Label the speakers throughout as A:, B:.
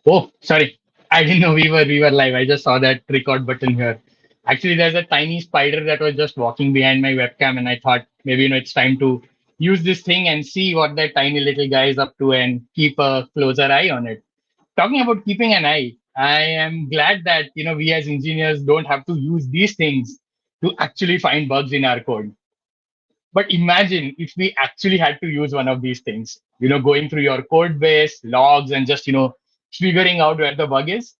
A: Oh, sorry. I didn't know we were live. I just saw that record button here. Actually, there's a tiny spider that was just walking behind my webcam, and I thought maybe it's time to use this thing and see what that tiny little guy is up to and keep a closer eye on it. Talking about keeping an eye, I am glad that we as engineers don't have to use these things to actually find bugs in our code. But imagine if we actually had to use one of these things, going through your code base, logs, and just, figuring out where the bug is.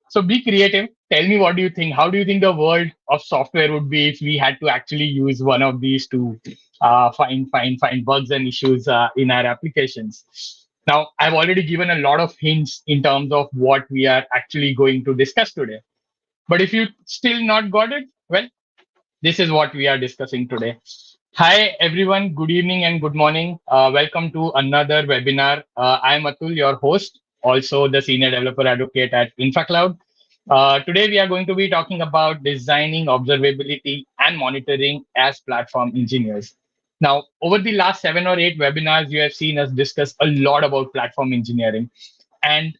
A: So be creative. Tell me, what do you think? How do you think the world of software would be if we had to actually use one of these to find bugs and issues in our applications? Now, I've already given a lot of hints in terms of what we are actually going to discuss today. But if you still not got it, well, this is what we are discussing today. Hi, everyone. Good evening and good morning. Welcome to another webinar. I am Atul, your host, also the Senior Developer Advocate at InfraCloud. Today, we are going to be talking about designing observability and monitoring as platform engineers. Now, over the last 7 or 8 webinars, you have seen us discuss a lot about platform engineering. And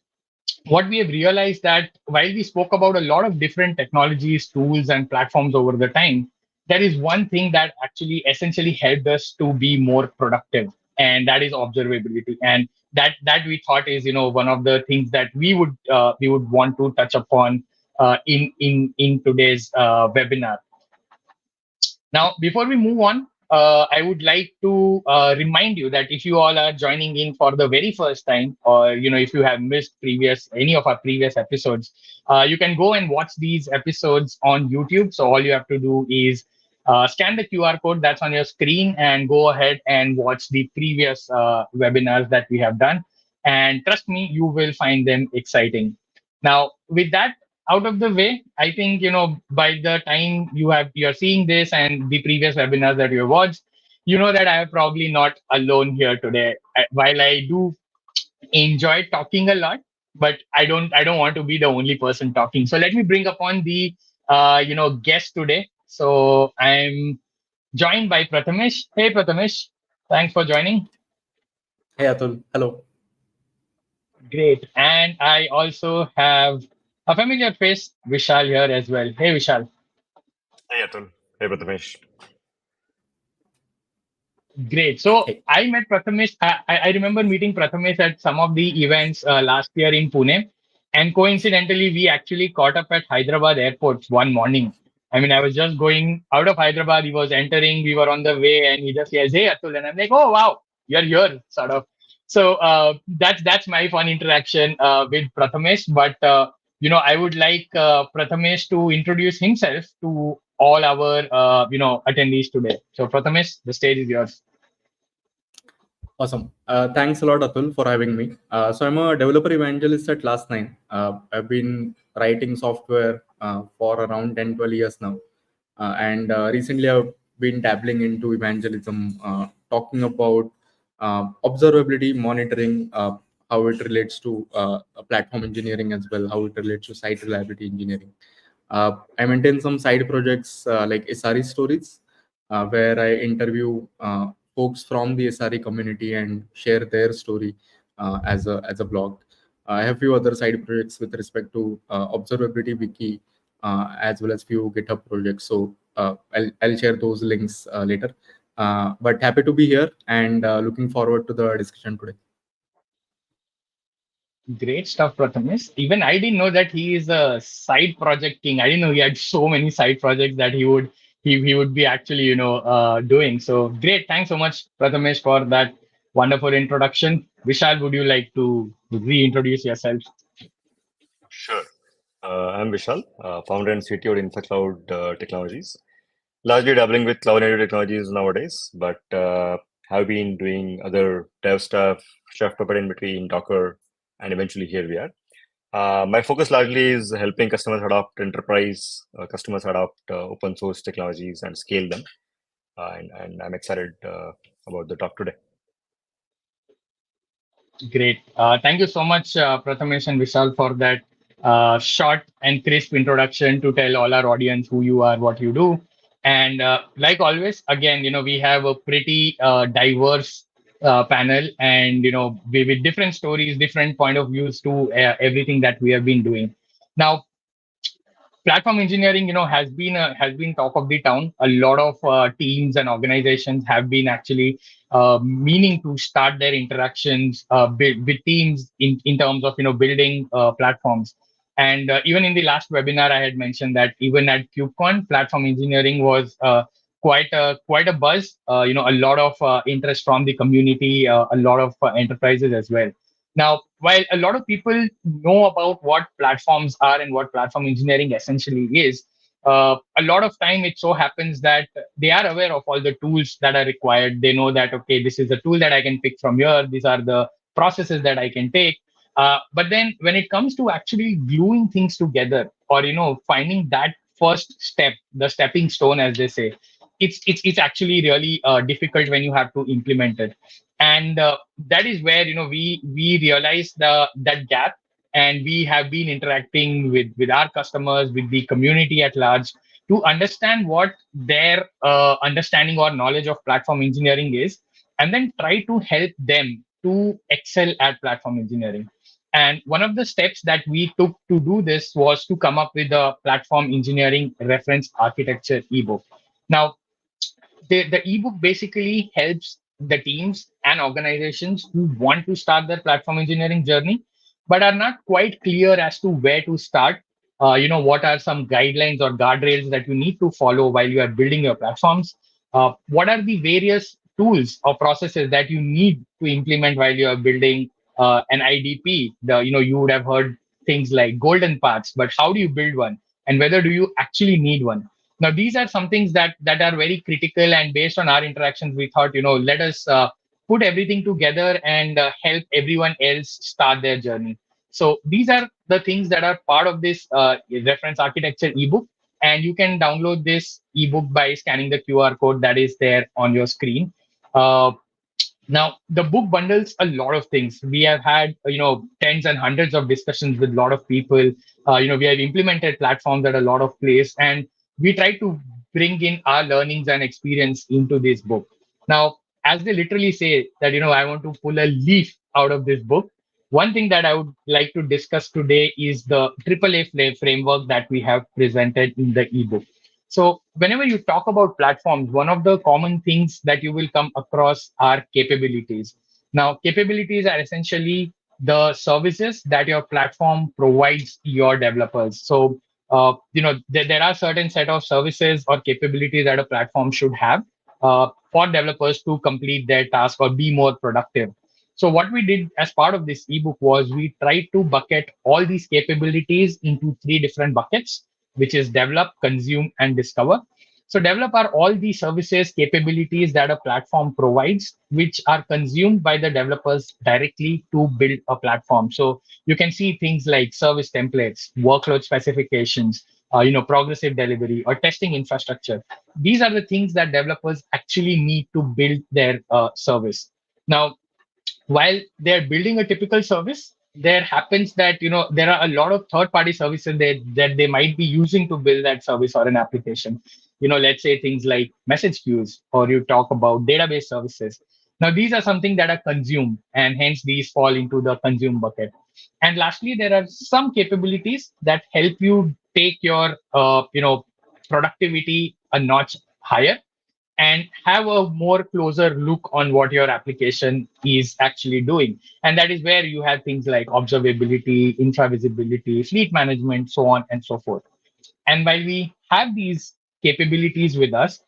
A: what we have realized that while we spoke about a lot of different technologies, tools, and platforms over the time, there is one thing that actually essentially helped us to be more productive, and that is observability. And that we thought is one of the things that we would want to touch upon in today's webinar. Now, before we move on, I would like to remind you that if you all are joining in for the very first time, or if you have missed any of our previous episodes, you can go and watch these episodes on YouTube. So all you have to do is scan the QR code that's on your screen and go ahead and watch the previous webinars that we have done. And trust me, you will find them exciting. Now, with that out of the way, I think by the time you're seeing this and the previous webinars that you have watched, you know that I am probably not alone here today. While I do enjoy talking a lot, but I don't want to be the only person talking. So let me bring upon the guest today. So I'm joined by Prathamesh. Hey Prathamesh, thanks for joining.
B: Hey Atul, hello.
A: Great. And I also have a familiar face, Vishal, here as well. Hey Vishal.
C: Hey Atul. Hey Prathamesh.
A: Great. So
B: Hey.
A: I met Prathamesh. I remember meeting Prathamesh at some of the events last year in Pune. And coincidentally, we actually caught up at Hyderabad airport one morning. I mean, I was just going out of Hyderabad. He was entering. We were on the way, and he just says, "Hey, Atul," and I'm like, "Oh, wow, you're here," sort of. So that's my fun interaction with Prathamesh. But I would like Prathamesh to introduce himself to all our attendees today. So Prathamesh, the stage is yours.
B: Awesome. Thanks a lot, Atul, for having me. So I'm a developer evangelist at Last9. I've been writing software for around 10, 12 years now. And recently I've been dabbling into evangelism, talking about observability, monitoring, how it relates to platform engineering as well, how it relates to site reliability engineering. I maintain some side projects like SRE stories, where I interview folks from the SRE community and share their story as a blog. I have few other side projects with respect to observability wiki, as well as few GitHub projects. So I'll share those links later. But happy to be here and looking forward to the discussion today.
A: Great stuff, Prathamesh. Even I didn't know that he is a side project king. I didn't know he had so many side projects that he would be actually doing. So great. Thanks so much, Prathamesh, for that wonderful introduction. Vishal, would you like to reintroduce yourself?
C: Sure. I'm Vishal, founder and CTO at InfraCloud Technologies. Largely dabbling with cloud native technologies nowadays, but have been doing other dev stuff, chef puppet in between, Docker, and eventually here we are. My focus largely is helping customers adopt enterprise, customers adopt open source technologies and scale them. And I'm excited about the talk today.
A: Great. Thank you so much, Prathamesh and Vishal, for that short and crisp introduction to tell all our audience who you are, what you do. And like always, again, we have a pretty diverse panel, and with different stories, different point of views to everything that we have been doing. Now, platform engineering, has been talk of the town. A lot of teams and organizations have been actually meaning to start their interactions with teams in terms of building platforms. And even in the last webinar, I had mentioned that even at KubeCon, platform engineering was quite a buzz. A lot of interest from the community, a lot of enterprises as well. Now, while a lot of people know about what platforms are and what platform engineering essentially is, a lot of time it so happens that they are aware of all the tools that are required. They know that, okay, this is a tool that I can pick from here. These are the processes that I can take. But then when it comes to actually gluing things together, or finding that first step, the stepping stone, as they say, it's actually really difficult when you have to implement it. And that is where we realize that gap, and we have been interacting with our customers, with the community at large, to understand what their understanding or knowledge of platform engineering is, and then try to help them to excel at platform engineering. And one of the steps that we took to do this was to come up with a platform engineering reference architecture ebook. Now, the ebook basically helps the teams and organizations who want to start their platform engineering journey, but are not quite clear as to where to start. What are some guidelines or guardrails that you need to follow while you are building your platforms? What are the various tools or processes that you need to implement while you are building an IDP? You would have heard things like golden paths, but how do you build one? And whether do you actually need one? Now, these are some things that are very critical, and based on our interactions, we thought, let us put everything together and help everyone else start their journey. So these are the things that are part of this reference architecture ebook, and you can download this ebook by scanning the QR code that is there on your screen. Now, the book bundles a lot of things. We have had, tens and hundreds of discussions with a lot of people. We have implemented platforms at a lot of places, and we try to bring in our learnings and experience into this book. Now, as they literally say that, I want to pull a leaf out of this book. One thing that I would like to discuss today is the AAA framework that we have presented in the ebook. So whenever you talk about platforms, one of the common things that you will come across are capabilities. Now, capabilities are essentially the services that your platform provides your developers. So, there are certain set of services or capabilities that a platform should have for developers to complete their task or be more productive. So what we did as part of this ebook was we tried to bucket all these capabilities into three different buckets, which is develop, consume, and discover. So develop are all the services, capabilities that a platform provides, which are consumed by the developers directly to build a platform. So you can see things like service templates, workload specifications, progressive delivery or testing infrastructure. These are the things that developers actually need to build their service. Now, while they're building a typical service, there happens that there are a lot of third-party services that they might be using to build that service or an application. Let's say things like message queues, or you talk about database services. Now, these are something that are consumed, and hence these fall into the consume bucket. And lastly, there are some capabilities that help you take your productivity a notch higher and have a more closer look on what your application is actually doing. And that is where you have things like observability, infravisibility, fleet management, so on and so forth. And while we have these capabilities with us,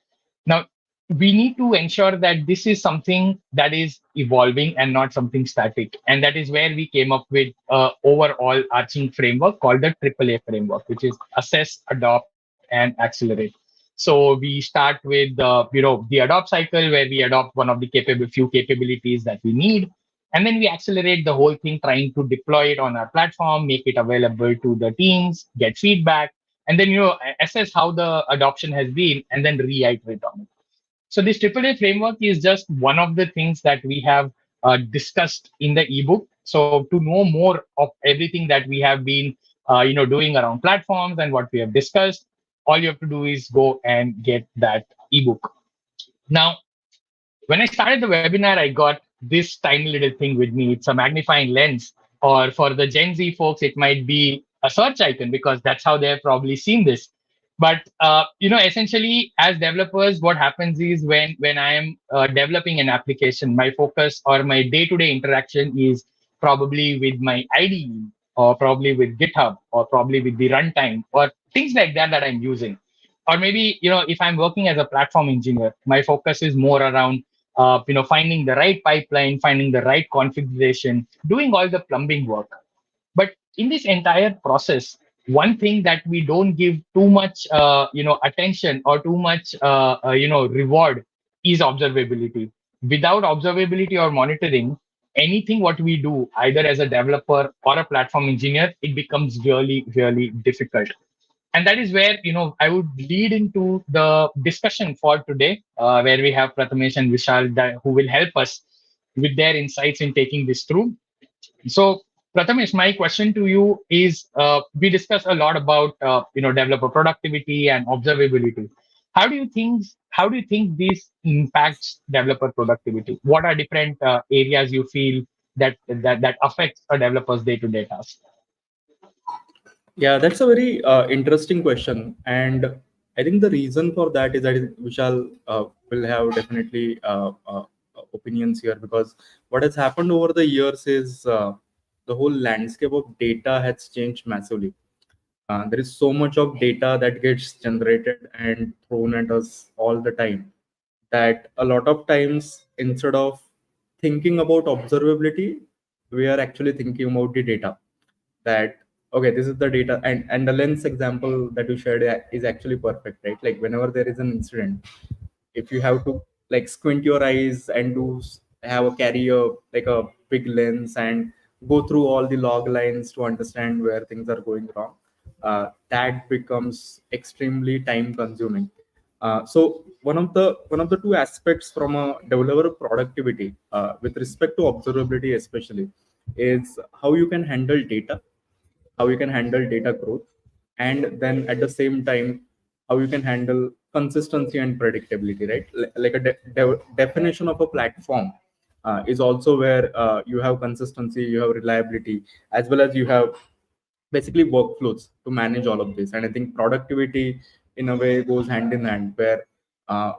A: now we need to ensure that this is something that is evolving and not something static. And that is where we came up with overall arching framework called the AAA framework, which is assess, adopt, and accelerate. So we start with the adopt cycle, where we adopt one of the few capabilities that we need, and then we accelerate the whole thing, trying to deploy it on our platform, make it available to the teams, get feedback, and then assess how the adoption has been, and then reiterate on it. So this AAA framework is just one of the things that we have discussed in the ebook. So to know more of everything that we have been doing around platforms and what we have discussed, all you have to do is go and get that ebook. Now, when I started the webinar, I got this tiny little thing with me. It's a magnifying lens. Or for the Gen Z folks, it might be a search icon because that's how they've probably seen this. But essentially, as developers, what happens is when I am developing an application, my focus or my day-to-day interaction is probably with my IDE, or probably with GitHub, or probably with the runtime, or things like that I'm using. Or maybe if I'm working as a platform engineer, my focus is more around finding the right pipeline, finding the right configuration, doing all the plumbing work. But in this entire process, one thing that we don't give too much attention or too much reward is observability. Without observability or monitoring, anything what we do, either as a developer or a platform engineer, it becomes really, really difficult. And that is where I would lead into the discussion for today, where we have Prathamesh and Vishal who will help us with their insights in taking this through. So, Prathamesh, my question to you is: we discuss a lot about developer productivity and observability. How do you think this impacts developer productivity? What are different areas you feel that affects a developer's day-to-day task?
B: Yeah, that's a very interesting question, and I think the reason for that is that Vishal will have definitely opinions here, because what has happened over the years is the whole landscape of data has changed massively. There is so much of data that gets generated and thrown at us all the time that a lot of times, instead of thinking about observability, we are actually thinking about the data. That okay, this is the data, and the lens example that you shared is actually perfect, right? Like whenever there is an incident, if you have to like squint your eyes and have a carry a like a big lens and go through all the log lines to understand where things are going wrong, that becomes extremely time consuming. So one of the two aspects from a developer productivity, with respect to observability especially, is how you can handle data, how you can handle data growth, and then at the same time how you can handle consistency and predictability, right? Like a definition of a platform is also where you have consistency, you have reliability, as well as you have basically workflows to manage all of this. And I think productivity in a way goes hand in hand, where uh,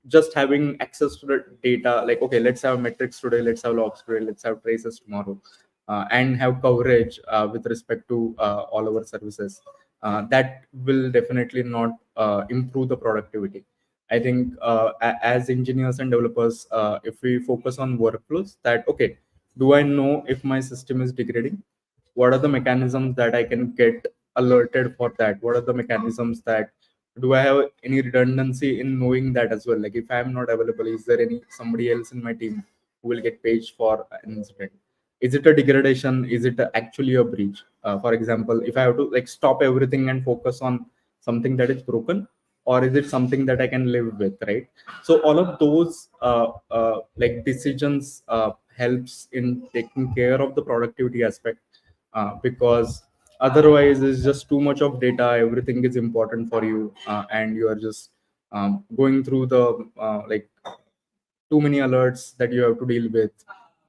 B: just having access to the data, like okay, let's have metrics today, let's have logs today, let's have traces tomorrow, and have coverage with respect to all our services, that will definitely not improve the productivity. I think as engineers and developers, if we focus on workflows, that okay, do I know if my system is degrading? What are the mechanisms that I can get alerted for that? What are the mechanisms that, do I have any redundancy in knowing that as well? Like if I'm not available, is there any somebody else in my team who will get paged for an incident? Is it a degradation? Is it actually a breach? For example, if I have to like stop everything and focus on something that is broken, or is it something that I can live with, right? So all of those like decisions helps in taking care of the productivity aspect, because otherwise it's just too much of data, everything is important for you, and you are just going through the like too many alerts that you have to deal with,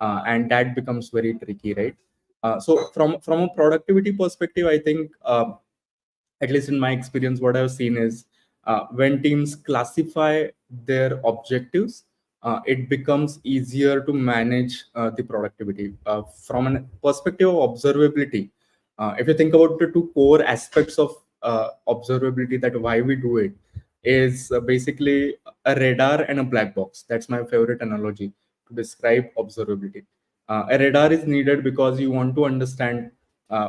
B: and that becomes very tricky, right? So from a productivity perspective, I think at least in my experience, what I've seen is when teams classify their objectives, it becomes easier to manage the productivity. From a perspective of observability, if you think about the two core aspects of observability, that why we do it is basically a radar and a black box. That's my favorite analogy to describe observability. A radar is needed because you want to understand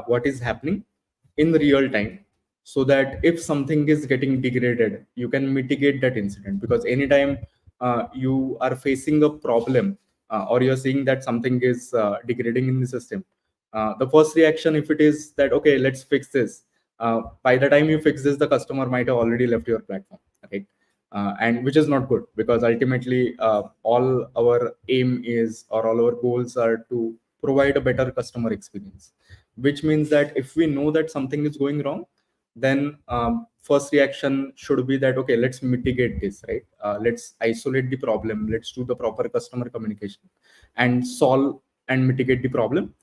B: what is happening in real time, so that if something is getting degraded, you can mitigate that incident. Because anytime you are facing a problem, or you're seeing that something is degrading in the system, the first reaction, if it is that okay, let's fix this, by the time you fix this, the customer might have already left your platform, right? And which is not good, because ultimately all our aim is, or all our goals are to provide a better customer experience. Which means that if we know that something is going wrong, then first reaction should be that okay, let's mitigate this, right? Let's isolate the problem, let's do the proper customer communication, and solve and mitigate the problem.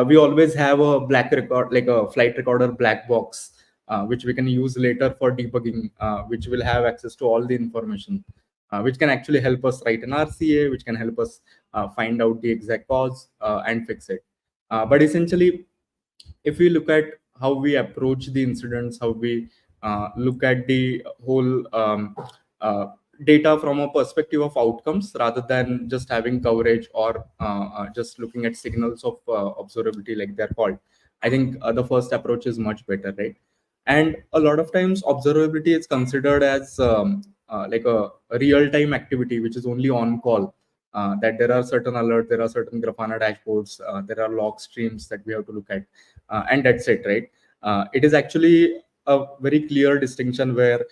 B: We always have a black record, like a flight recorder black box, which we can use later for debugging, which will have access to all the information, which can actually help us write an RCA, which can help us find out the exact cause and fix it. But essentially, if we look at how we approach the incidents, how we look at the whole uh, data from a perspective of outcomes rather than just having coverage or just looking at signals of observability, like they're called, I think the first approach is much better, right? And a lot of times observability is considered as like a real-time activity which is only on call, that there are certain alerts, there are certain Grafana dashboards, there are log streams that we have to look at, and that's it, right? It is actually a very clear distinction where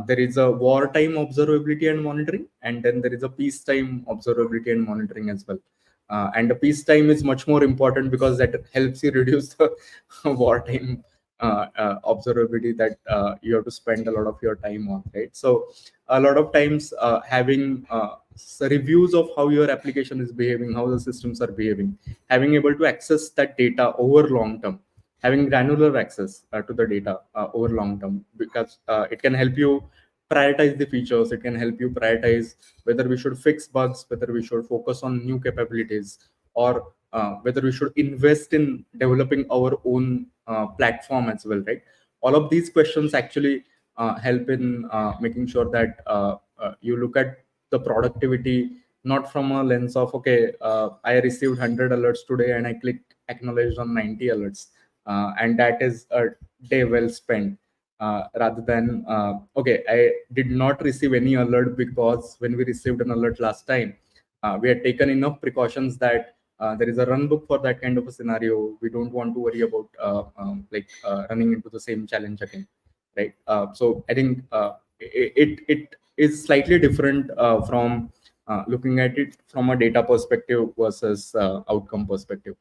B: there is a wartime observability and monitoring, and then there is a peacetime observability and monitoring as well. And the peacetime is much more important because that helps you reduce the wartime observability that you have to spend a lot of your time on, right? So a lot of times having reviews of how your application is behaving, how the systems are behaving, having able to access that data over long term, having granular access to the data over long term, because it can help you prioritize the features, it can help you prioritize whether we should fix bugs, whether we should focus on new capabilities, or whether we should invest in developing our own platform as well, right? All of these questions actually help in making sure that you look at the productivity not from a lens of, okay, I received 100 alerts today and I clicked acknowledged on 90 alerts, and that is a day well spent, rather than okay, I did not receive any alert because when we received an alert last time, we had taken enough precautions that there is a run book for that kind of a scenario. We don't want to worry about running into the same challenge again, right? So I think it is slightly different from looking at it from a data perspective versus outcome perspective.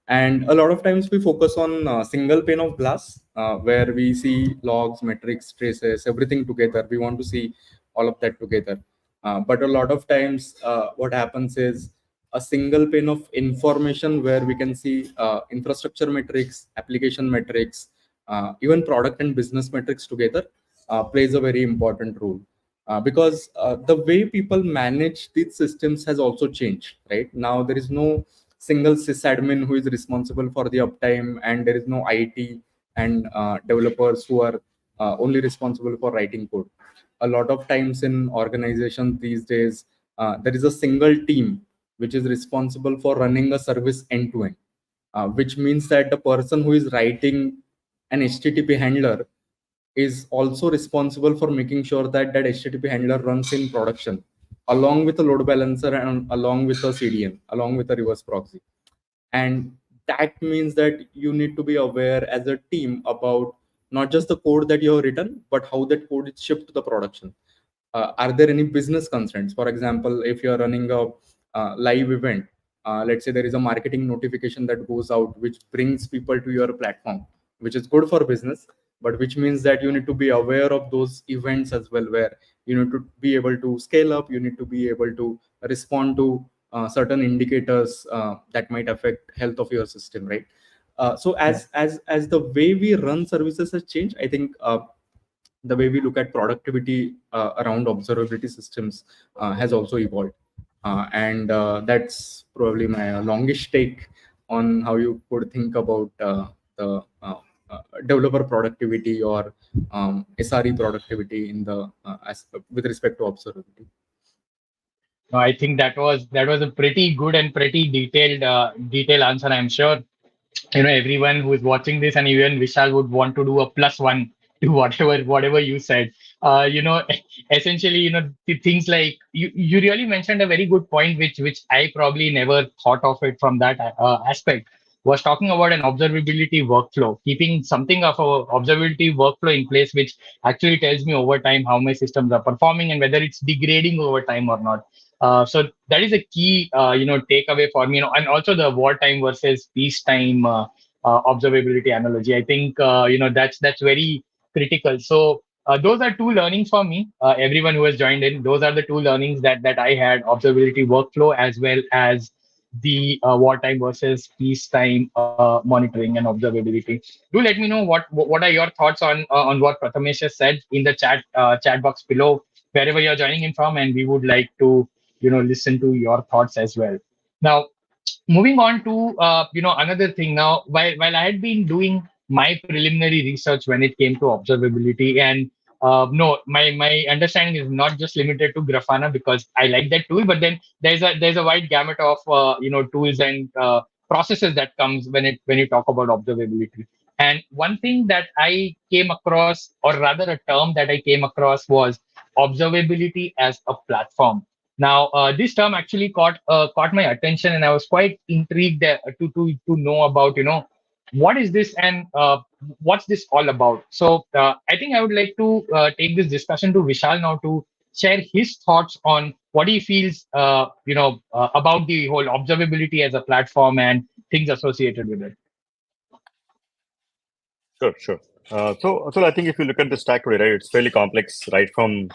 B: And a lot of times we focus on single pane of glass, where we see logs, metrics, traces, everything together. We want to see all of that together. But a lot of times what happens is a single pane of information where we can see infrastructure metrics, application metrics, even product and business metrics together plays a very important role. Because the way people manage these systems has also changed, right? Now there is no single sysadmin who is responsible for the uptime, and there is no IT and developers who are only responsible for writing code. A lot of times in organizations these days, there is a single team which is responsible for running a service end to end, which means that the person who is writing an HTTP handler is also responsible for making sure that that HTTP handler runs in production, along with a load balancer and along with a CDN, along with a reverse proxy. And that means that you need to be aware as a team about not just the code that you have written, but how that code is shipped to the production. Are there any business constraints? For example, if you're running a live event, let's say there is a marketing notification that goes out which brings people to your platform, which is good for business, but which means that you need to be aware of those events as well, where you need to be able to scale up, you need to be able to respond to certain indicators that might affect health of your system, right? So as the way we run services has changed, I think the way we look at productivity around observability systems has also evolved. And that's probably my longish take on how you could think about the developer productivity or SRE productivity in the with respect to observability.
A: No, I think that was a pretty good and pretty detailed answer. I'm sure everyone who is watching this and even Vishal would want to do a +1 to whatever you said. Essentially, the things like you really mentioned a very good point, which I probably never thought of it from that aspect, was talking about an observability workflow, keeping something of a observability workflow in place, which actually tells me over time how my systems are performing and whether it's degrading over time or not. So that is a key, takeaway for me. And also the wartime versus peacetime observability analogy. I think that's very critical. So those are two learnings for me. Everyone who has joined in, those are the two learnings that I had: observability workflow as well as the wartime versus peacetime monitoring and observability. Do let me know what are your thoughts on what Prathamesh has said in the chat box below, wherever you're joining in from, and we would like to listen to your thoughts as well. Now, moving on to another thing. Now, while I had been doing my preliminary research when it came to observability, and no, my understanding is not just limited to Grafana, because I like that tool, but then there's a wide gamut of tools and processes that comes when you talk about observability. And one thing that I came across, or rather a term that I came across, was observability as a platform. Now, this term actually caught my attention, and I was quite intrigued to know about what is this, and what's this all about. So I think I would like to take this discussion to Vishal now to share his thoughts on what he feels about the whole observability as a platform and things associated with it.
C: Sure. So I think if you look at the stack today, right, it's fairly complex, right from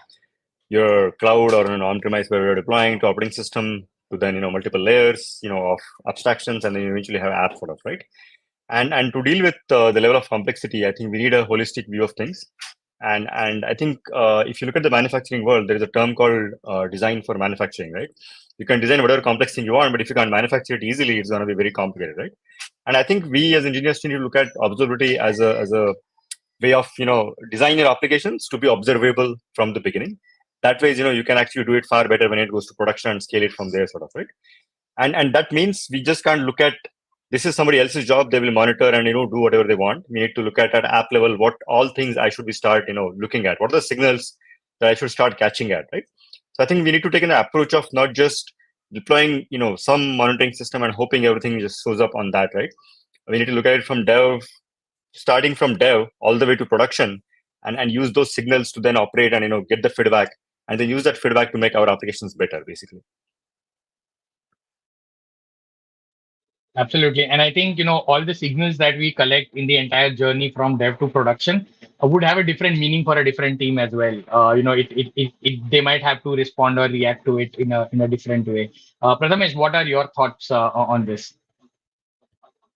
C: your cloud or an on-premise where you're deploying to operating system to then multiple layers of abstractions, and then you eventually have apps sort of, right. And to deal with the level of complexity, I think we need a holistic view of things. And I think if you look at the manufacturing world, there is a term called design for manufacturing, right? You can design whatever complex thing you want, but if you can't manufacture it easily, it's going to be very complicated, right? And I think we as engineers need to look at observability as a way of design your applications to be observable from the beginning. That way, you can actually do it far better when it goes to production and scale it from there, sort of, right? And that means we just can't look at this is somebody else's job. They will monitor and do whatever they want. We need to look at app level what all things I should be start looking at. What are the signals that I should start catching at, right? So I think we need to take an approach of not just deploying some monitoring system and hoping everything just shows up on that, right? We need to look at it from starting from dev all the way to production, and use those signals to then operate and get the feedback, and then use that feedback to make our applications better, basically.
A: Absolutely. And I think, all the signals that we collect in the entire journey from dev to production would have a different meaning for a different team as well. They might have to respond or react to it in a different way. Prathamesh, what are your thoughts on this?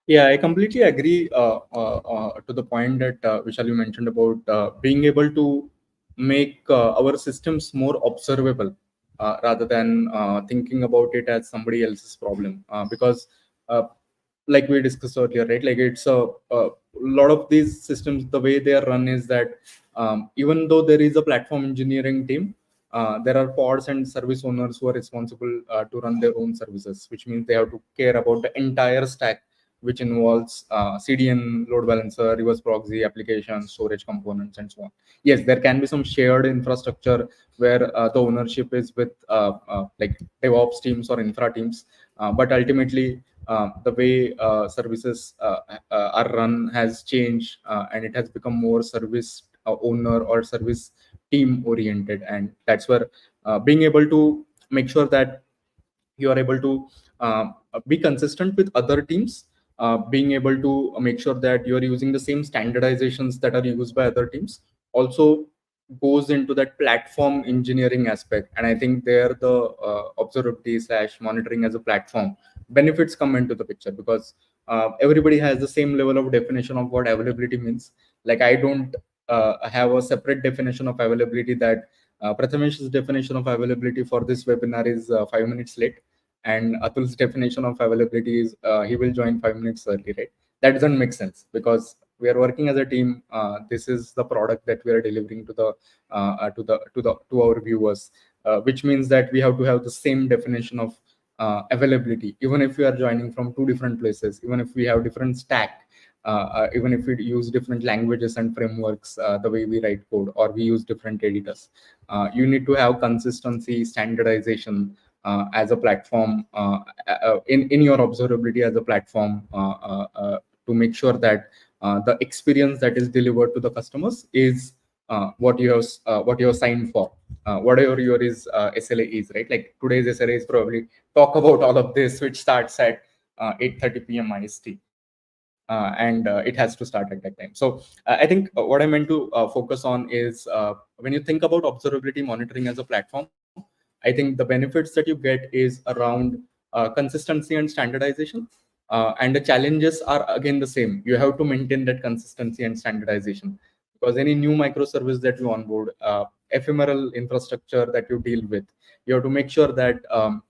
B: Yeah, I completely agree to the point that Vishal, you mentioned about being able to make our systems more observable rather than thinking about it as somebody else's problem. Because, like we discussed earlier, right? Like it's a lot of these systems, the way they are run is that even though there is a platform engineering team, there are pods and service owners who are responsible to run their own services, which means they have to care about the entire stack, which involves CDN, load balancer, reverse proxy, application, storage components, and so on. Yes, there can be some shared infrastructure where the ownership is with like DevOps teams or infra teams, but ultimately the way services are run has changed, and it has become more service owner or service team oriented, and that's where being able to make sure that you are able to be consistent with other teams, being able to make sure that you are using the same standardizations that are used by other teams also goes into that platform engineering aspect. And I think there the observability / monitoring as a platform benefits come into the picture, because everybody has the same level of definition of what availability means. Like I don't have a separate definition of availability that Prathamesh's definition of availability for this webinar is 5 minutes late, and Atul's definition of availability is he will join 5 minutes early, right? That doesn't make sense, because we are working as a team. This is the product that we are delivering to to our viewers, which means that we have to have the same definition of availability, even if we are joining from two different places, even if we have different stack, even if we use different languages and frameworks, the way we write code, or we use different editors. You need to have consistency, standardization as a platform, in your observability as a platform, to make sure that the experience that is delivered to the customers is what you have signed for, whatever your SLA is, right? Like today's SLA is probably talk about all of this, which starts at 8:30 p.m. IST. And it has to start at that time. So I think what I meant to focus on is when you think about observability monitoring as a platform, I think the benefits that you get is around consistency and standardization. And the challenges are again the same. You have to maintain that consistency and standardization, because any new microservice that you onboard, ephemeral infrastructure that you deal with, you have to make sure that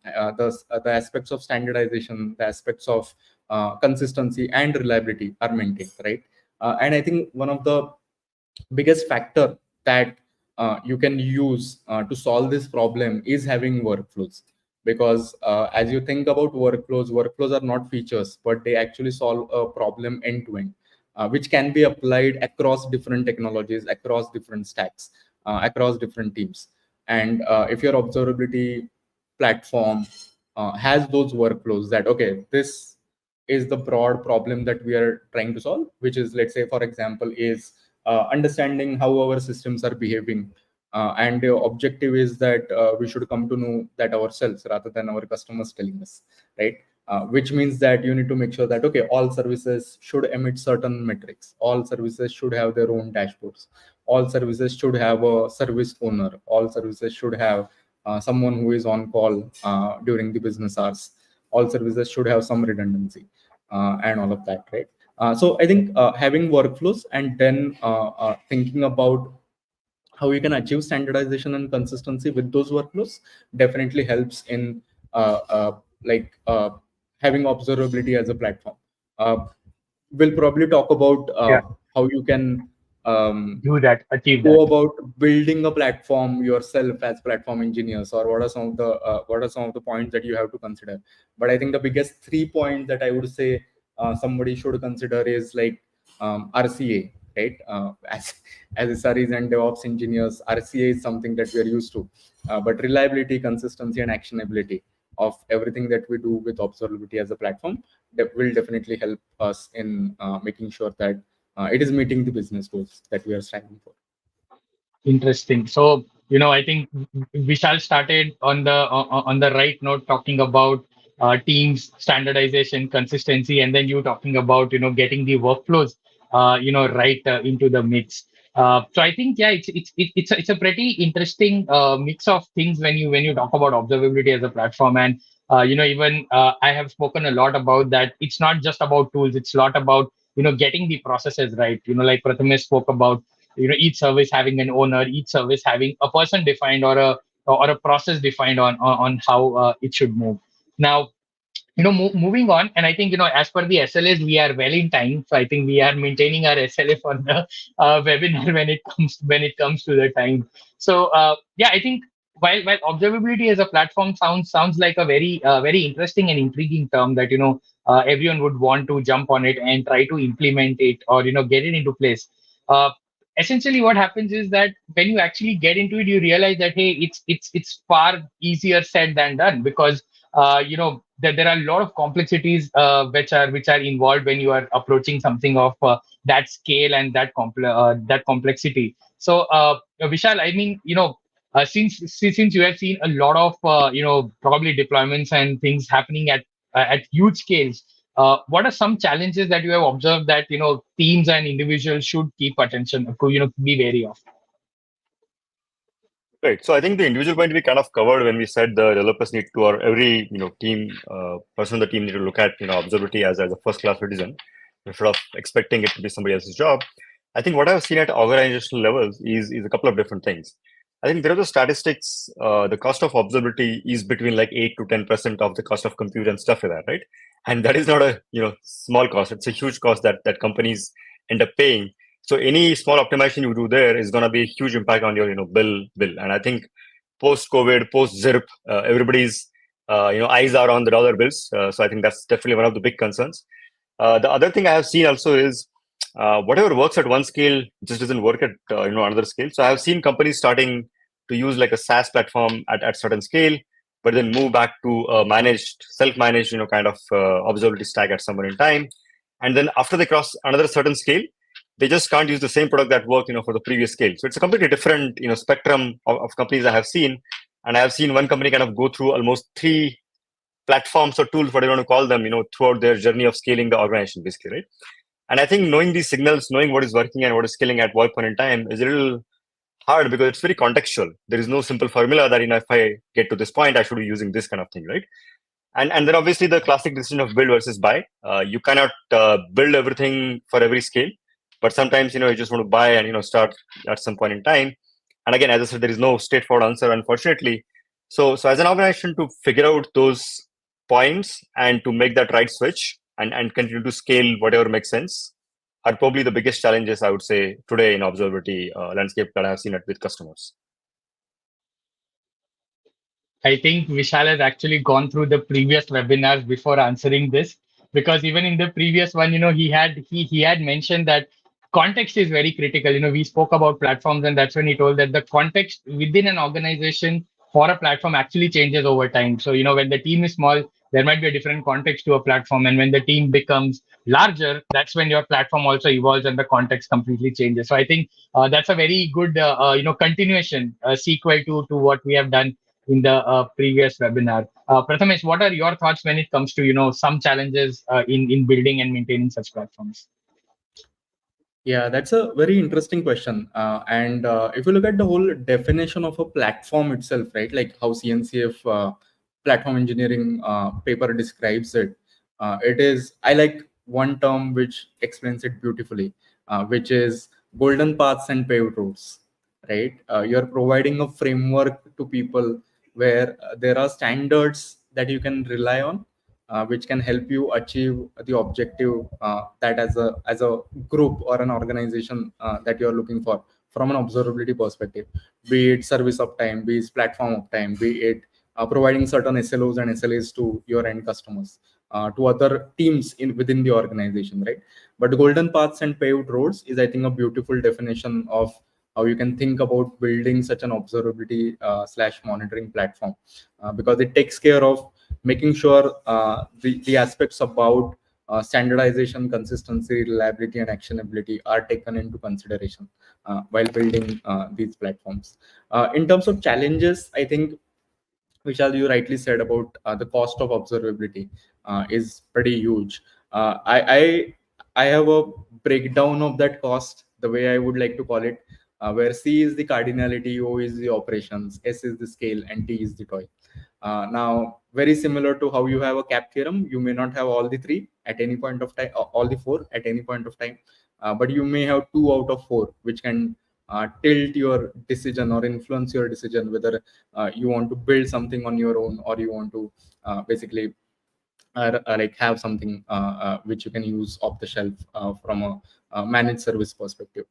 B: the aspects of standardization, the aspects of consistency and reliability are maintained, right? And I think one of the biggest factor that you can use to solve this problem is having workflows. Because as you think about workflows are not features, but they actually solve a problem end to end, which can be applied across different technologies, across different stacks, across different teams. And if your observability platform has those workflows, that okay, this is the broad problem that we are trying to solve, which is, let's say, for example, is understanding how our systems are behaving, and the objective is that we should come to know that ourselves rather than our customers telling us, right? Which means that you need to make sure that okay, all services should emit certain metrics, all services should have their own dashboards, all services should have a service owner, all services should have someone who is on call during the business hours, all services should have some redundancy, and all of that, right? So I think having workflows and then thinking about how you can achieve standardization and consistency with those workflows definitely helps in having observability as a platform. We'll probably talk about how you can
A: do that, achieve
B: go
A: that.
B: about building a platform yourself as platform engineers, or what are some of the points that you have to consider. But I think the biggest 3 points that I would say somebody should consider is like RCA, right? As SREs and DevOps engineers, RCA is something that we are used to, but reliability, consistency, and actionability of everything that we do with observability as a platform, that will definitely help us in making sure that it is meeting the business goals that we are striving for.
A: Interesting. So, I think Vishal started on the right note, talking about teams, standardization, consistency, and then you talking about getting the workflows right into the mix. So I think it's a pretty interesting mix of things when you talk about observability as a platform. And even I have spoken a lot about that. It's not just about tools. It's a lot about getting the processes right. Like Prathamesh spoke about each service having an owner, each service having a person defined, or a process defined on how it should move. Now, moving on, and I think as per the SLAs, we are well in time. So I think we are maintaining our SLA for the webinar when it comes to the time. So I think while observability as a platform sounds like a very interesting and intriguing term that everyone would want to jump on it and try to implement it, or get it into place. Uh, Essentially, what happens is that when you actually get into it, you realize that hey, it's far easier said than done, because that there are a lot of complexities which are involved when you are approaching something of that scale and that complexity. So Vishal, I mean, since you have seen a lot of probably deployments and things happening at huge scales, what are some challenges that you have observed that teams and individuals should keep attention to, be wary of?
C: Right. So I think the individual point we kind of covered when we said the developers need to, or every team person on the team need to look at observability as a first class citizen instead of expecting it to be somebody else's job. I think what I've seen at organizational levels is a couple of different things. I think there are the statistics. The cost of observability is between like 8 to 10% of the cost of compute and stuff like that, right? And that is not a small cost. It's a huge cost that companies end up paying. So any small optimization you do there is going to be a huge impact on your bill. And I think post COVID, post ZIRP, everybody's eyes are on the dollar bills. So I think that's definitely one of the big concerns. The other thing I have seen also is whatever works at one scale just doesn't work at another scale. So I have seen companies starting to use like a SaaS platform at certain scale, but then move back to a managed, self-managed kind of observability stack at some point in time. And then after they cross another certain scale, they just can't use the same product that worked for the previous scale. So it's a completely different spectrum of companies I have seen. And I have seen one company kind of go through almost 3 platforms or tools, whatever you want to call them, throughout their journey of scaling the organization, basically, right? And I think knowing these signals, knowing what is working and what is scaling at what point in time is a little hard, because it's very contextual. There is no simple formula that if I get to this point, I should be using this kind of thing, right? And then obviously the classic decision of build versus buy. You cannot build everything for every scale, but sometimes you just want to buy and start at some point in time. And again, as I said, there is no straightforward answer, unfortunately. So as an organization, to figure out those points and to make that right switch and continue to scale whatever makes sense are probably the biggest challenges, I would say, today in observability landscape that I have seen it with customers.
A: I think Vishal has actually gone through the previous webinars before answering this, because even in the previous one, he had mentioned that context is very critical. We spoke about platforms, and that's when he told that the context within an organization for a platform actually changes over time. So, when the team is small, there might be a different context to a platform, and when the team becomes larger, that's when your platform also evolves and the context completely changes. So I think that's a very good continuation, sequel to what we have done in the previous webinar. Prathamesh, what are your thoughts when it comes to some challenges in building and maintaining such platforms?
B: Yeah, that's a very interesting question. And if you look at the whole definition of a platform itself, right, like how CNCF platform engineering paper describes it, I like one term which explains it beautifully, which is golden paths and paved roads, right? You're providing a framework to people where there are standards that you can rely on, which can help you achieve the objective that as a group or an organization that you're looking for from an observability perspective, be it service uptime, be it platform uptime, be it providing certain SLOs and SLAs to your end customers, to other teams within the organization, right? But golden paths and paved roads is, I think, a beautiful definition of how you can think about building such an observability slash monitoring platform, because it takes care of making sure the aspects about standardization, consistency, reliability, and actionability are taken into consideration while building these platforms. In terms of challenges, I think, Vishal, you rightly said about the cost of observability is pretty huge. I have a breakdown of that cost, the way I would like to call it, where C is the cardinality, O is the operations, S is the scale, and T is the toil. Now, very similar to how you have a cap theorem, you may not have all the three at any point of time, all the four at any point of time, but you may have 2 out of 4, which can tilt your decision or influence your decision whether you want to build something on your own, or you want to basically like have something which you can use off the shelf from a managed service perspective.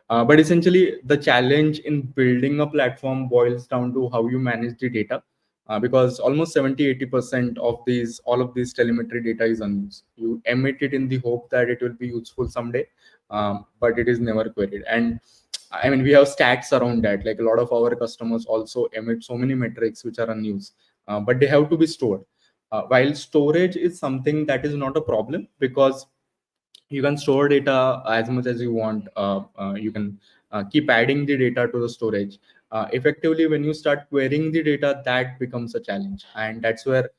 B: But essentially, the challenge in building a platform boils down to how you manage the data, because almost 70-80% of all of these telemetry data is unused. You emit it in the hope that it will be useful someday, but it is never queried. And I mean, we have stats around that. Like, a lot of our customers also emit so many metrics which are unused, but they have to be stored. While storage is something that is not a problem, because you can store data as much as you want. You can keep adding the data to the storage. Effectively, when you start querying the data, that becomes a challenge. And that's where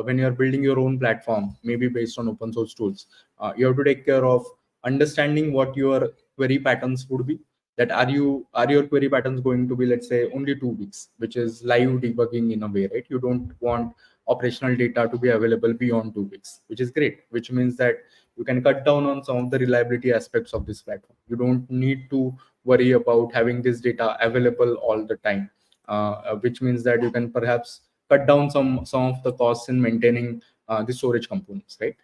B: when you're building your own platform, maybe based on open source tools, you have to take care of understanding what your query patterns would be. That are your query patterns going to be, let's say, only 2 weeks, which is live debugging in a way, right? You don't want operational data to be available beyond 2 weeks, which is great, which means that you can cut down on some of the reliability aspects of this platform. You don't need to worry about having this data available all the time, which means that you can perhaps cut down some of the costs in maintaining the storage components, right?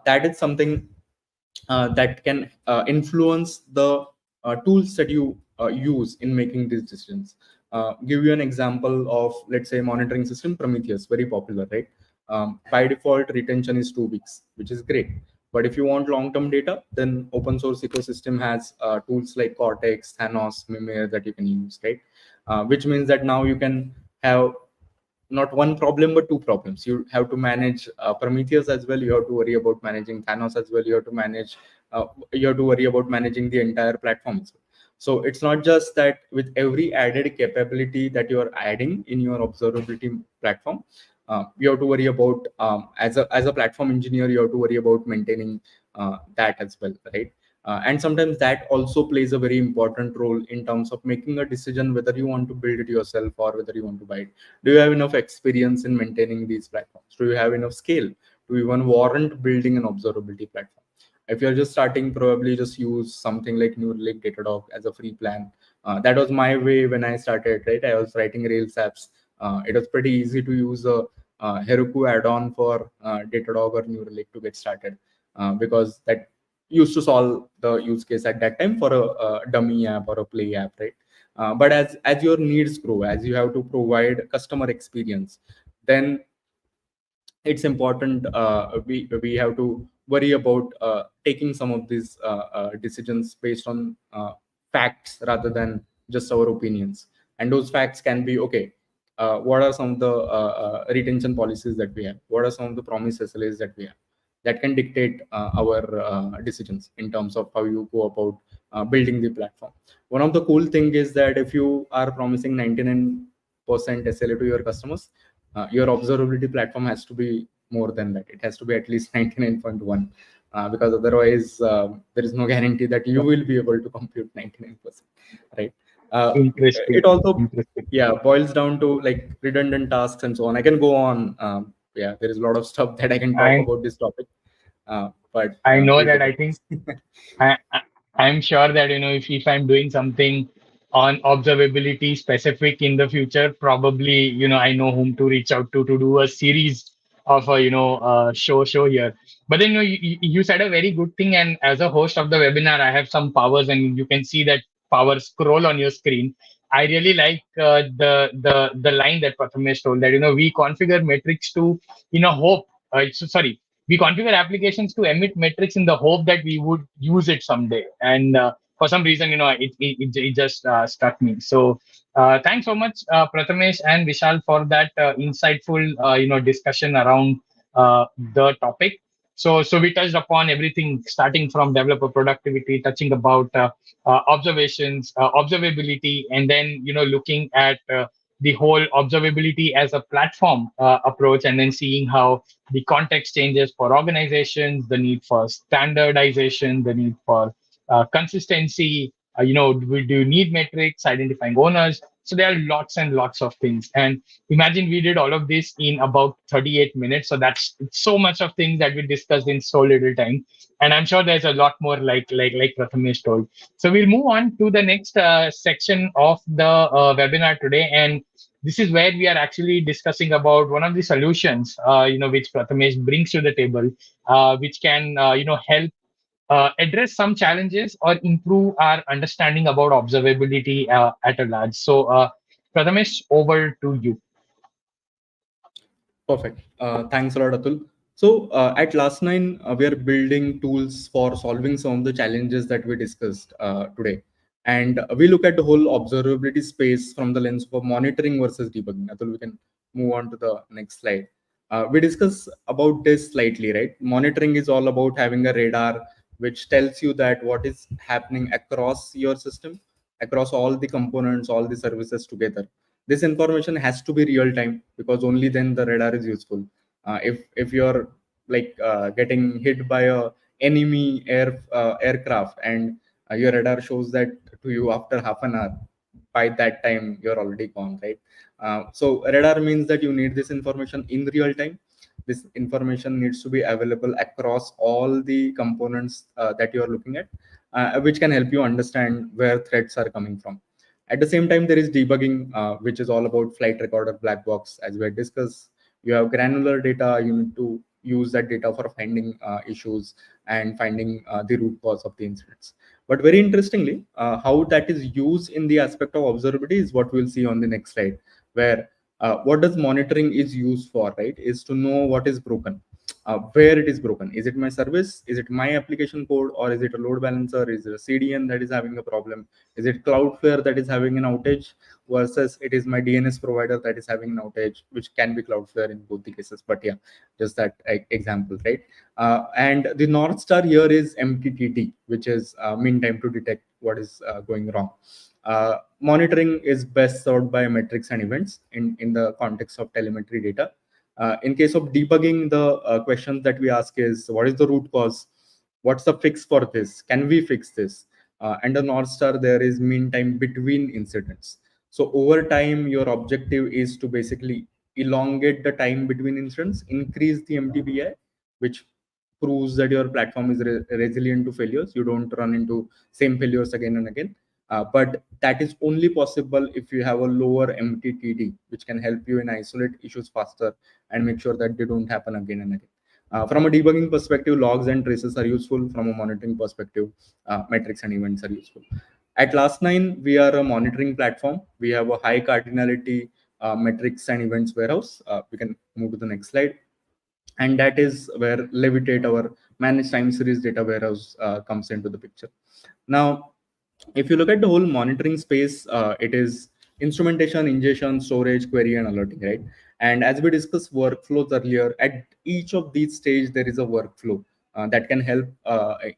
B: That is something that can influence the tools that you use in making these decisions. Give you an example of, let's say, monitoring system Prometheus, very popular, right? By default, retention is 2 weeks, which is great. But if you want long-term data, then open source ecosystem has tools like Cortex, Thanos, Mimir that you can use, right? Which means that now you can have not one problem but 2 problems. You have to manage Prometheus as well. You have to worry about managing Thanos as well. You have to worry about managing the entire platform as well. So it's not just that with every added capability that you are adding in your observability platform, you have to worry about, as a platform engineer, you have to worry about maintaining that as well, right? And sometimes that also plays a very important role in terms of making a decision whether you want to build it yourself or whether you want to buy it. Do you have enough experience in maintaining these platforms? Do you have enough scale to even warrant building an observability platform? If you're just starting, probably just use something like New Relic, Datadog as a free plan. That was my way when I started, right? I was writing Rails apps. It was pretty easy to use a Heroku add-on for Datadog or New Relic to get started, because that used to solve the use case at that time for a dummy app or a play app, right? But as your needs grow, as you have to provide customer experience, then it's important, we have to worry about taking some of these decisions based on facts rather than just our opinions. And those facts can be, okay, what are some of the retention policies that we have, what are some of the promise SLAs that we have that can dictate our decisions in terms of how you go about building the platform. One of the cool thing is that if you are promising 99% SLA to your customers, your observability platform has to be more than that. It has to be at least 99.1, because otherwise there is no guarantee that you will be able to compute 99%, right?
A: Interesting.
B: It also,
A: Interesting.
B: yeah, boils down to like redundant tasks and so on. I can go on. Yeah, there is a lot of stuff that I can talk
A: I
B: about this topic, but
A: I know
B: we'll
A: that
B: take
A: I
B: it
A: think
B: next.
A: I'm sure that if I'm doing something on observability specific in the future, probably I know whom to reach out to do a series of a show here. But then you said a very good thing, and as a host of the webinar, I have some powers, and you can see that power scroll on your screen. I really like the line that Prathamesh told, that we configure metrics to hope. Sorry, we configure applications to emit metrics in the hope that we would use it someday. And for some reason, it just struck me. So thanks so much, Prathamesh and Vishal, for that insightful, discussion around the topic. So we touched upon everything, starting from developer productivity, touching about observations, observability, and then looking at the whole observability as a platform approach, and then seeing how the context changes for organizations, the need for standardization, the need for consistency. Do you need metrics, identifying owners? So there are lots and lots of things. And imagine we did all of this in about 38 minutes. So that's so much of things that we discussed in so little time. And I'm sure there's a lot more like Prathamesh told. So we'll move on to the next section of the webinar today. And this is where we are actually discussing about one of the solutions, which Prathamesh brings to the table, which can, help address some challenges or improve our understanding about observability at a large. So, Prathamesh, over to you.
B: Perfect. Thanks a lot, Atul. So at Last9, we are building tools for solving some of the challenges that we discussed today. And we look at the whole observability space from the lens of monitoring versus debugging. Atul, we can move on to the next slide. We discuss about this slightly, right? Monitoring is all about having a radar which tells you that what is happening across your system, across all the components, all the services together. This information has to be real time, because only then the radar is useful. If you're like getting hit by a enemy aircraft, and your radar shows that to you after half an hour, by that time you're already gone, right? So radar means that you need this information in real time. This information needs to be available across all the components that you're looking at, which can help you understand where threats are coming from. At the same time, there is debugging, which is all about flight recorder black box. As we had discussed, you have granular data. You need to use that data for finding issues and finding the root cause of the incidents. But very interestingly, how that is used in the aspect of observability is what we'll see on the next slide, where what does monitoring is used for, right? Is to know what is broken, where it is broken. Is it my service? Is it my application code? Or is it a load balancer? Is it a CDN that is having a problem? Is it Cloudflare that is having an outage, versus it is my DNS provider that is having an outage, which can be Cloudflare in both the cases. But yeah, just that example, right? And the North Star here is MTTT, which is mean time to detect what is going wrong. Monitoring is best served by metrics and events in the context of telemetry data. In case of debugging, the questions that we ask is, what is the root cause? What's the fix for this? Can we fix this? And the North Star there is mean time between incidents. So over time, your objective is to basically elongate the time between incidents, increase the MTBI, which proves that your platform is resilient to failures. You don't run into same failures again and again. But that is only possible if you have a lower MTTD, which can help you in isolate issues faster and make sure that they don't happen again and again. From a debugging perspective, logs and traces are useful. From a monitoring perspective, metrics and events are useful. At Last9, we are a monitoring platform. We have a high cardinality metrics and events warehouse. We can move to the next slide. And that is where Levitate, our managed time series data warehouse, comes into the picture. Now, if you look at the whole monitoring space, it is instrumentation, ingestion, storage, query, and alerting, right? And as we discussed workflows earlier, at each of these stages, there is a workflow that can help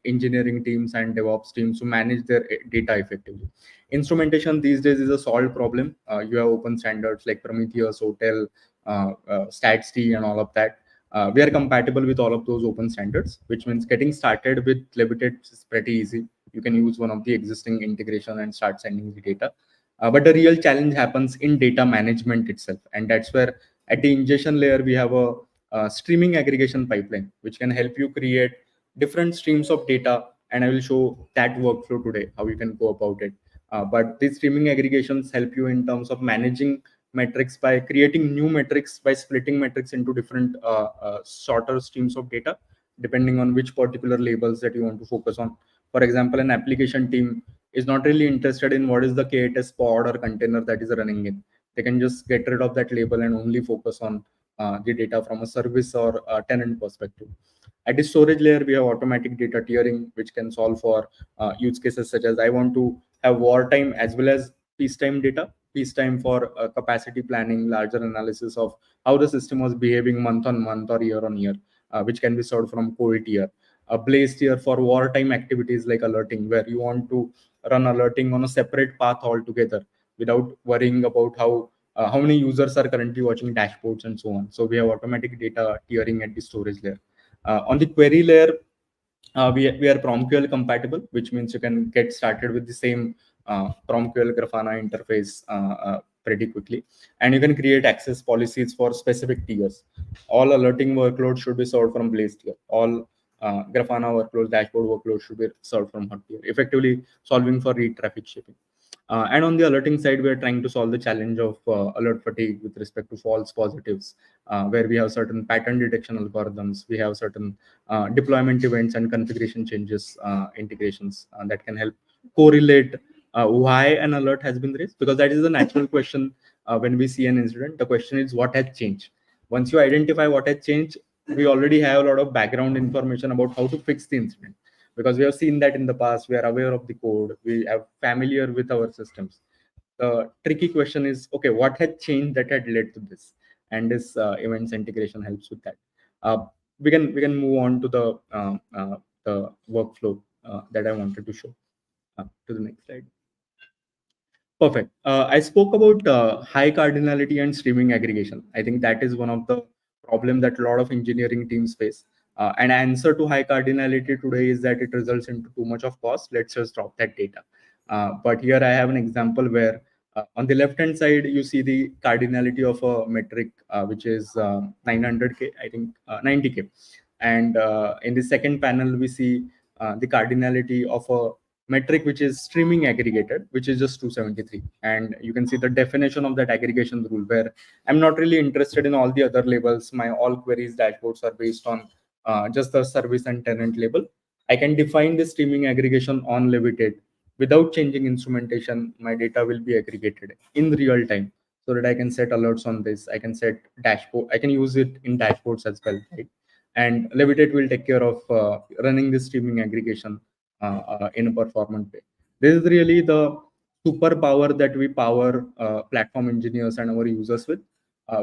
B: engineering teams and DevOps teams to manage their data effectively. Instrumentation these days is a solved problem. You have open standards like Prometheus, Hotel, StatsD, and all of that. We are compatible with all of those open standards, which means getting started with Levitate is pretty easy. You can use one of the existing integration and start sending the data. But the real challenge happens in data management itself. And that's where at the ingestion layer, we have a streaming aggregation pipeline, which can help you create different streams of data. And I will show that workflow today, how you can go about it. But these streaming aggregations help you in terms of managing metrics by creating new metrics, by splitting metrics into different shorter streams of data, depending on which particular labels that you want to focus on. For example, an application team is not really interested in what is the K8s pod or container that is running in. They can just get rid of that label and only focus on the data from a service or a tenant perspective. At the storage layer, we have automatic data tiering, which can solve for use cases such as I want to have wartime as well as peacetime data. Peacetime for capacity planning, larger analysis of how the system was behaving month on month or year on year, which can be solved from cold tier. A blaze tier for wartime activities like alerting, where you want to run alerting on a separate path altogether without worrying about how many users are currently watching dashboards and so on. So we have automatic data tiering at the storage layer. On the query layer, we are PromQL compatible, which means you can get started with the same PromQL Grafana interface pretty quickly, and you can create access policies for specific tiers. All alerting workloads should be served from Blaze tier. All Grafana workloads, dashboard workloads should be served from hot tier, effectively solving for read traffic shaping. And on the alerting side, we are trying to solve the challenge of alert fatigue with respect to false positives, where we have certain pattern detection algorithms, we have certain deployment events and configuration changes integrations that can help correlate why an alert has been raised, because that is the natural question when we see an incident. The question is what has changed. Once you identify what has changed, we already have a lot of background information about how to fix the incident, because we have seen that in the past. We are aware of the code, we are familiar with our systems. The tricky question is, okay, what had changed that had led to this? And this events integration helps with that. We can move on to the workflow that I wanted to show. To the next slide. Perfect. I spoke about high cardinality and streaming aggregation. I think that is one of the problem that a lot of engineering teams face. An answer to high cardinality today is that it results into too much of cost. Let's just drop that data. But here I have an example where on the left hand side, you see the cardinality of a metric, which is 900K, I think 90K. And in the second panel, we see the cardinality of a metric which is streaming aggregated, which is just 273. And you can see the definition of that aggregation rule, where I'm not really interested in all the other labels. My all queries dashboards are based on just the service and tenant label. I can define the streaming aggregation on Levitate without changing instrumentation. My data will be aggregated in real time, so that I can set alerts on this. I can set dashboard. I can use it in dashboards as well, right? And Levitate will take care of running the streaming aggregation in a performant way. This is really the superpower that we power platform engineers and our users with,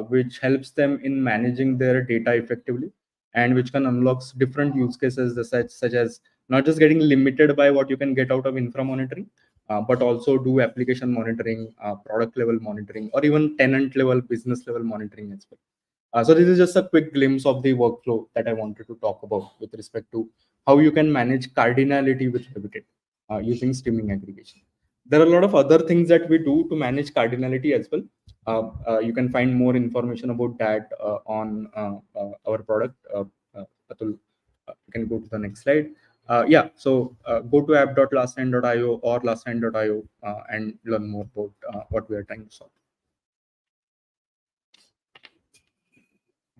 B: which helps them in managing their data effectively, and which can unlock different use cases such as not just getting limited by what you can get out of infra monitoring, but also do application monitoring, product level monitoring, or even tenant level, business level monitoring as well. So this is just a quick glimpse of the workflow that I wanted to talk about with respect to how you can manage cardinality with Levitate using streaming aggregation. There are a lot of other things that we do to manage cardinality as well. You can find more information about that on our product. Atul, you can go to the next slide. Yeah, so go to app.lastline.io or lastline.io and learn more about what we are trying to solve.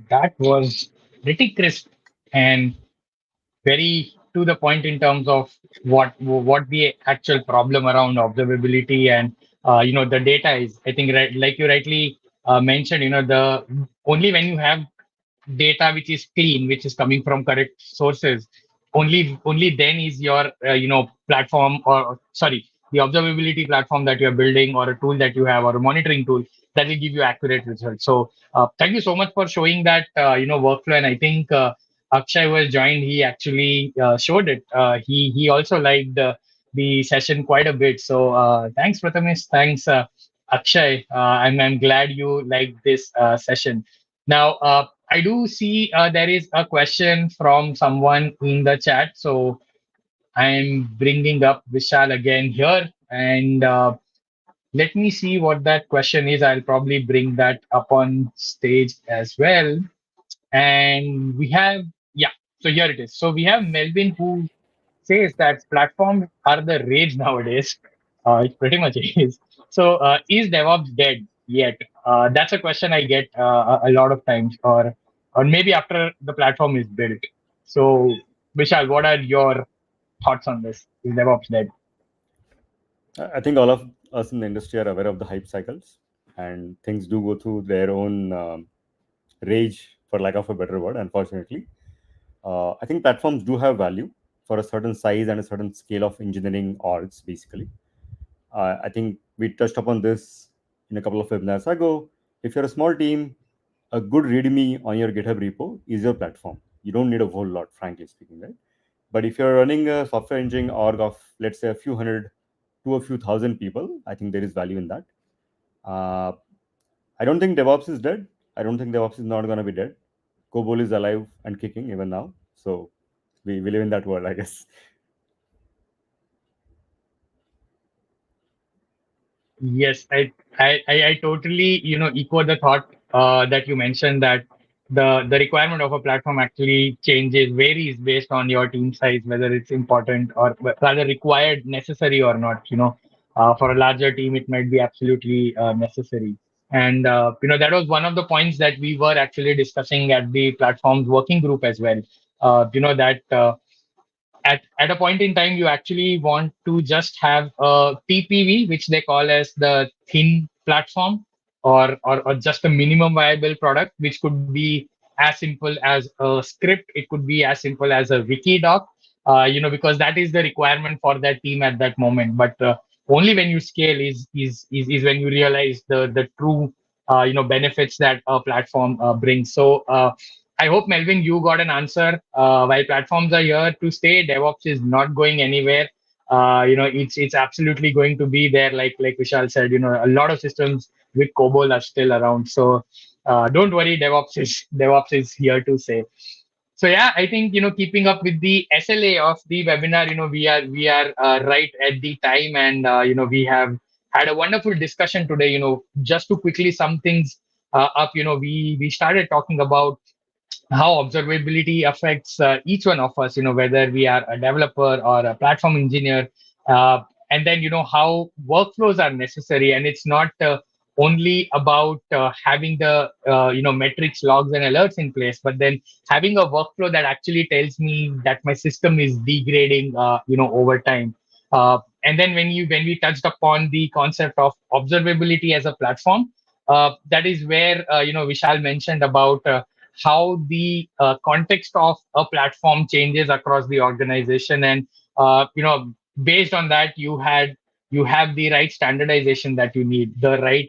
A: That was pretty crisp and very to the point in terms of what the actual problem around observability and the data is. I think like you rightly mentioned, the only when you have data which is clean, which is coming from correct sources, only then is your platform, or sorry, the observability platform that you're building, or a tool that you have, or a monitoring tool that will give you accurate results. So thank you so much for showing that workflow. And I think Akshay was joined, he actually showed it. He also liked the session quite a bit. So thanks, Prathamesh. Thanks, Akshay. I'm glad you liked this session. Now, I do see there is a question from someone in the chat. So I'm bringing up Vishal again here. And let me see what that question is. I'll probably bring that up on stage as well. And we have, yeah, so here it is. So we have Melvin, who says that platforms are the rage nowadays. It pretty much is. So is DevOps dead yet? That's a question I get a lot of times, or maybe after the platform is built. So Vishal, what are your thoughts on this? Is DevOps dead?
C: I think all of us in the industry are aware of the hype cycles, and things do go through their own rage, for lack of a better word, unfortunately. I think platforms do have value for a certain size and a certain scale of engineering orgs, basically. I think we touched upon this in a couple of webinars ago. If you're a small team, a good README on your GitHub repo is your platform. You don't need a whole lot, frankly speaking, right? But if you're running a software engineering org of, let's say, a few hundred to a few thousand people, I think there is value in that. I don't think DevOps is dead. I don't think DevOps is not going to be dead. COBOL is alive and kicking even now. So we live in that world, I guess.
A: Yes, I totally echo the thought that you mentioned, that the requirement of a platform actually varies based on your team size, whether it's important or rather required, necessary or not. For a larger team, it might be absolutely necessary. And that was one of the points that we were actually discussing at the platforms working group as well. That at a point in time, you actually want to just have a TPV, which they call as the thin platform, or just a minimum viable product, which could be as simple as a script. It could be as simple as a wiki doc, because that is the requirement for that team at that moment. But only when you scale is when you realize the true benefits that a platform brings. So I hope, Melvin, you got an answer. While platforms are here to stay, DevOps is not going anywhere. It's absolutely going to be there. Like Vishal said, a lot of systems with COBOL are still around. So don't worry, DevOps is here to stay. So yeah, I think keeping up with the SLA of the webinar, we are right at the time, and we have had a wonderful discussion today. Just to quickly sum things up, we started talking about how observability affects each one of us, whether we are a developer or a platform engineer, and then how workflows are necessary. And it's not only about having the metrics, logs, and alerts in place, but then having a workflow that actually tells me that my system is degrading over time. And then when we touched upon the concept of observability as a platform, that is where Vishal mentioned about how the context of a platform changes across the organization. And based on that, you have the right standardization that you need, the right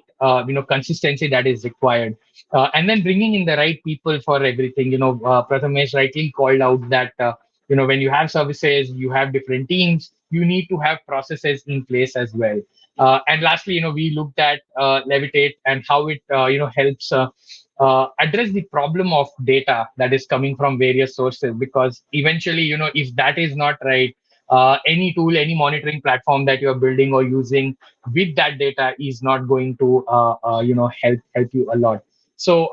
A: consistency that is required, and then bringing in the right people for everything. Prathamesh rightly called out that when you have services, you have different teams, you need to have processes in place as well. And lastly, we looked at Levitate and how it helps address the problem of data that is coming from various sources. Because eventually, if that is not right, any tool, any monitoring platform that you're building or using with that data is not going to, help you a lot. So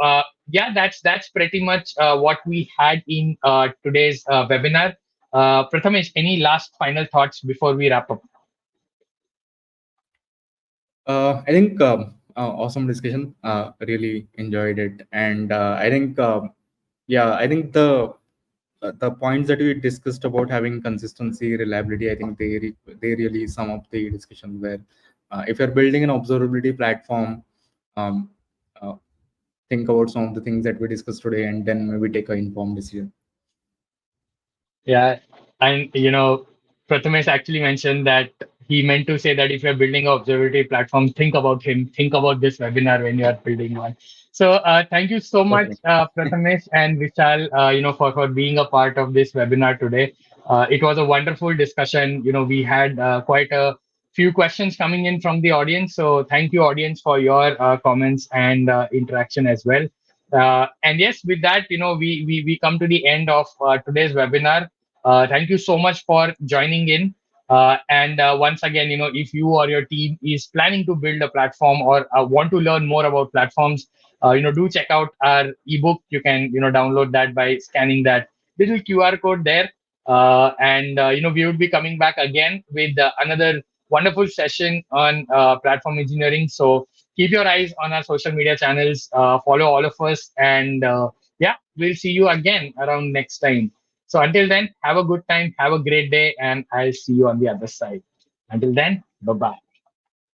A: yeah, that's pretty much what we had in today's webinar. Prathamesh, any last final thoughts before we wrap up?
B: I think awesome discussion. Really enjoyed it, and I think I think the points that we discussed about having consistency, reliability, I think they really sum up the discussion. Where if you're building an observability platform, um, uh, think about some of the things that we discussed today, and then maybe take an informed decision.
A: Yeah, and Prathamesh actually mentioned that he meant to say that if you're building an observability platform, think about him, think about this webinar when you are building one. So thank you so much,
B: Definitely.
A: Prathamesh and Vishal, for being a part of this webinar today. It was a wonderful discussion. We had quite a few questions coming in from the audience. So thank you, audience, for your comments and interaction as well. And yes, with that, we come to the end of today's webinar. Thank you so much for joining in. And once again, if you or your team is planning to build a platform or want to learn more about platforms, do check out our ebook. You can, download that by scanning that little QR code there. And we would be coming back again with another wonderful session on platform engineering. So keep your eyes on our social media channels. Follow all of us, and yeah, we'll see you again around next time. So until then, have a good time, have a great day, and I'll see you on the other side. Until then, bye bye.